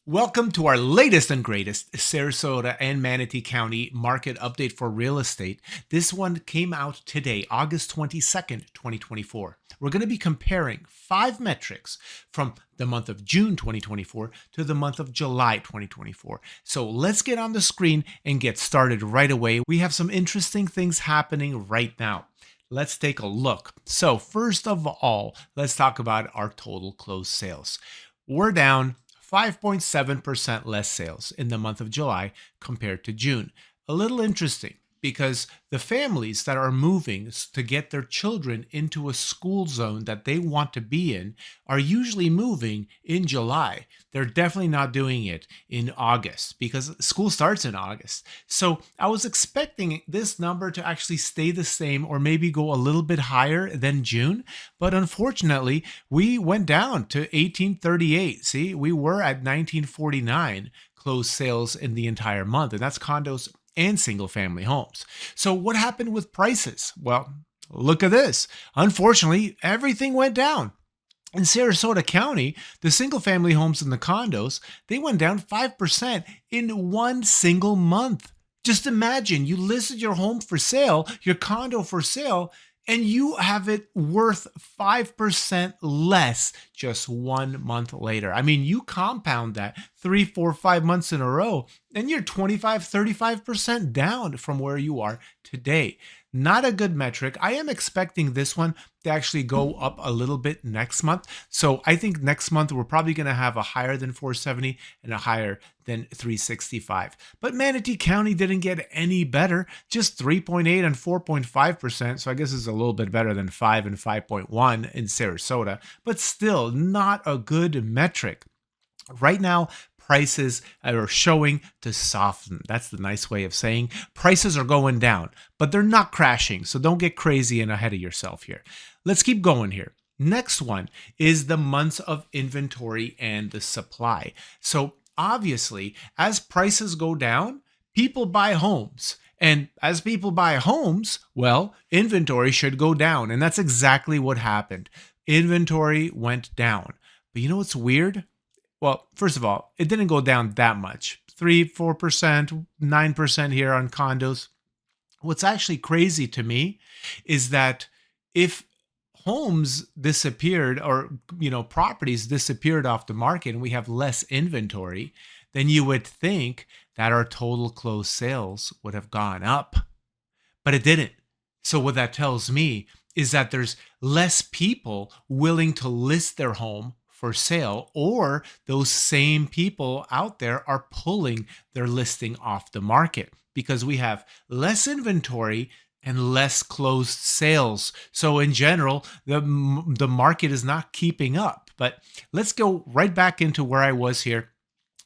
Welcome to our latest and greatest Sarasota and Manatee County market update for real estate. This one came out today, August 22nd, 2024. We're going to be comparing 5 metrics from the month of June 2024 to the month of July 2024. So let's get on the screen and get started right away. We have some interesting things happening right now. Let's take a look. So first of all, let's talk about our total closed sales. We're down 5.7% less sales in the month of July compared to June. A little interesting because the families that are moving to get their children into a school zone that they want to be in are usually moving in July. They're definitely not doing it in August because school starts in August. So I was expecting this number to actually stay the same or maybe go a little bit higher than June. But unfortunately, we went down to 1838. See, we were at 1949 closed sales in the entire month, and that's condos and single family homes. So what happened with prices? Well, look at this. Unfortunately, everything went down. In Sarasota County, the single family homes and the condos, they went down 5% in one single month. Just imagine you listed your home for sale, your condo for sale, and you have it worth 5% less just 1 month later. I mean, you compound that 3, 4, 5 months in a row, and you're 25, 35% down from where you are today. Not a good metric. I am expecting this one to actually go up a little bit next month. So I think next month we're probably going to have a higher than 470 and a higher than 365. But Manatee County didn't get any better, just 3.8 and 4.5%. So I guess it's a little bit better than 5 and 5.1 in Sarasota, but still not a good metric. Right now, prices are showing to soften. That's the nice way of saying prices are going down, but they're not crashing. So don't get crazy and ahead of yourself here. Let's keep going here. Next one is the months of inventory and the supply. So obviously, as prices go down, people buy homes. And as people buy homes, well, inventory should go down. And that's exactly what happened. Inventory went down. But you know what's weird? Well, first of all, it didn't go down that much. 3, 4%, 9% here on condos. What's actually crazy to me is that if homes disappeared or, properties disappeared off the market and we have less inventory, then you would think that our total closed sales would have gone up. But it didn't. So what that tells me is that there's less people willing to list their home for sale, or those same people out there are pulling their listing off the market because we have less inventory and less closed sales. So in general, the market is not keeping up. But let's go right back into where I was here.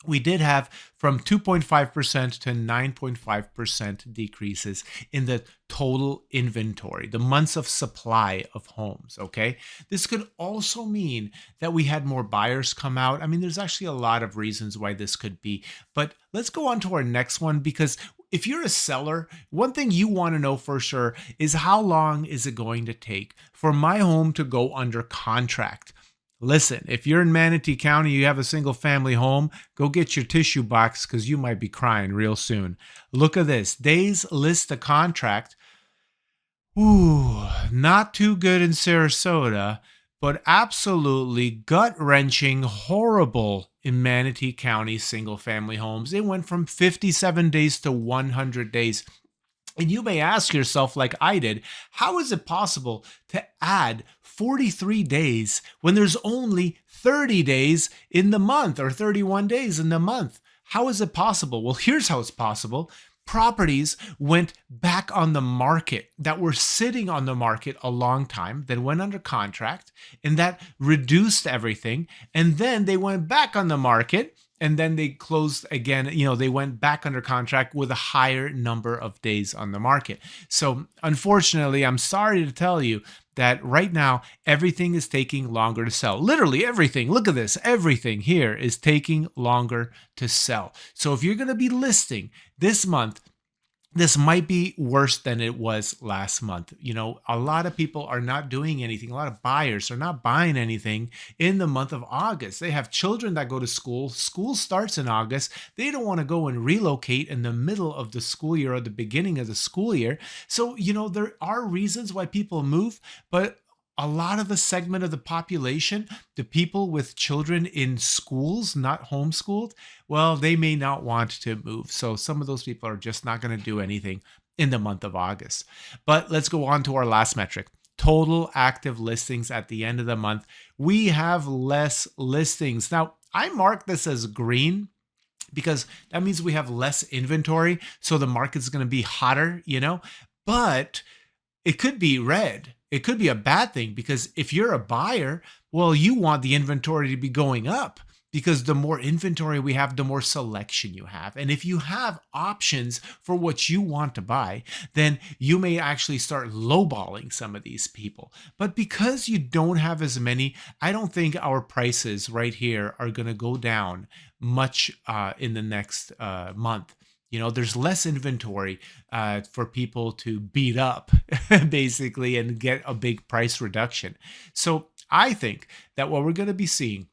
We did have from 2.5% to 9.5% decreases in the total inventory, the months of supply of homes, okay? This could also mean that we had more buyers come out. I mean, there's actually a lot of reasons why this could be, but let's go on to our next one because if you're a seller, one thing you want to know for sure is how long is it going to take for my home to go under contract? Listen, if you're in Manatee County, you have a single family home, go get your tissue box because you might be crying real soon. Look at this. Days list to contract. Ooh, not too good in Sarasota, but absolutely gut-wrenching, horrible in Manatee County single family homes. It went from 57 days to 100 days. And you may ask yourself, like I did, how is it possible to add 43 days when there's only 30 days in the month or 31 days in the month? How is it possible? Well, here's how it's possible. Properties went back on the market that were sitting on the market a long time, then went under contract, and that reduced everything. And then they went back on the market. And then they closed again, they went back under contract with a higher number of days on the market. So unfortunately, I'm sorry to tell you that right now, everything is taking longer to sell. Literally everything. Look at this. Everything here is taking longer to sell. So if you're going to be listing this month, this might be worse than it was last month. A lot of people are not doing anything. A lot of buyers are not buying anything in the month of August. They have children that go to school. School starts in August. They don't want to go and relocate in the middle of the school year or the beginning of the school year. So, there are reasons why people move, but a lot of the segment of the population, the people with children in schools, not homeschooled, well, they may not want to move. So some of those people are just not going to do anything in the month of August. But let's go on to our last metric: total active listings at the end of the month. We have less listings. Now, I mark this as green because that means we have less inventory. So the market's going to be hotter, but it could be red. It could be a bad thing because if you're a buyer, well, you want the inventory to be going up because the more inventory we have, the more selection you have. And if you have options for what you want to buy, then you may actually start lowballing some of these people. But because you don't have as many, I don't think our prices right here are going to go down much in the next month. There's less inventory for people to beat up, basically, and get a big price reduction. So I think that what we're going to be seeing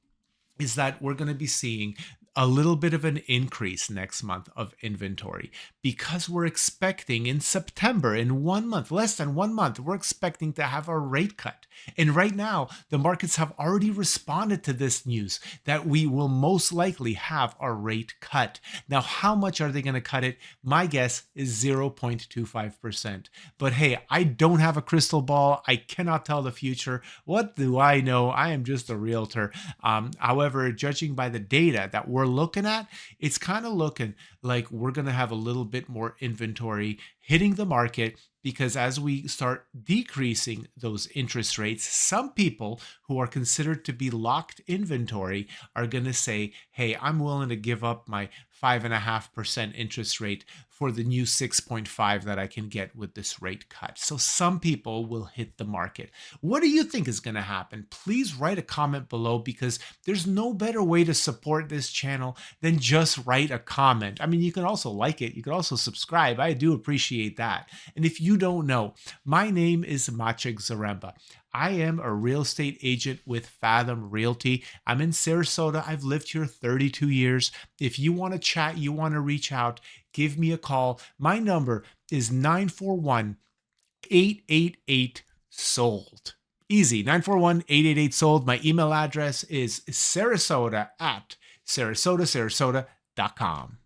is that we're going to be seeing a little bit of an increase next month of inventory because we're expecting in September, in 1 month, less than 1 month, we're expecting to have a rate cut. And right now, the markets have already responded to this news that we will most likely have a rate cut. Now, how much are they going to cut it? My guess is 0.25%. But hey, I don't have a crystal ball. I cannot tell the future. What do I know? I am just a realtor. However, judging by the data that we're looking at, it's kind of looking like we're going to have a little bit more inventory hitting the market because as we start decreasing those interest rates, some people who are considered to be locked inventory are going to say, hey, I'm willing to give up my 5.5% interest rate for the new 6.5 that I can get with this rate cut. So some people will hit the market. What do you think is going to happen? Please write a comment below because there's no better way to support this channel than just write a comment. I mean, you can also like it. You can also subscribe. I do appreciate that. And if you don't know, my name is Maciek Zaremba. I am a real estate agent with Fathom Realty. I'm in Sarasota. I've lived here 32 years. If you want to chat, you want to reach out, give me a call. My number is 941-888-SOLD. Easy, 941-888-SOLD. My email address is sarasota@sarasota.com.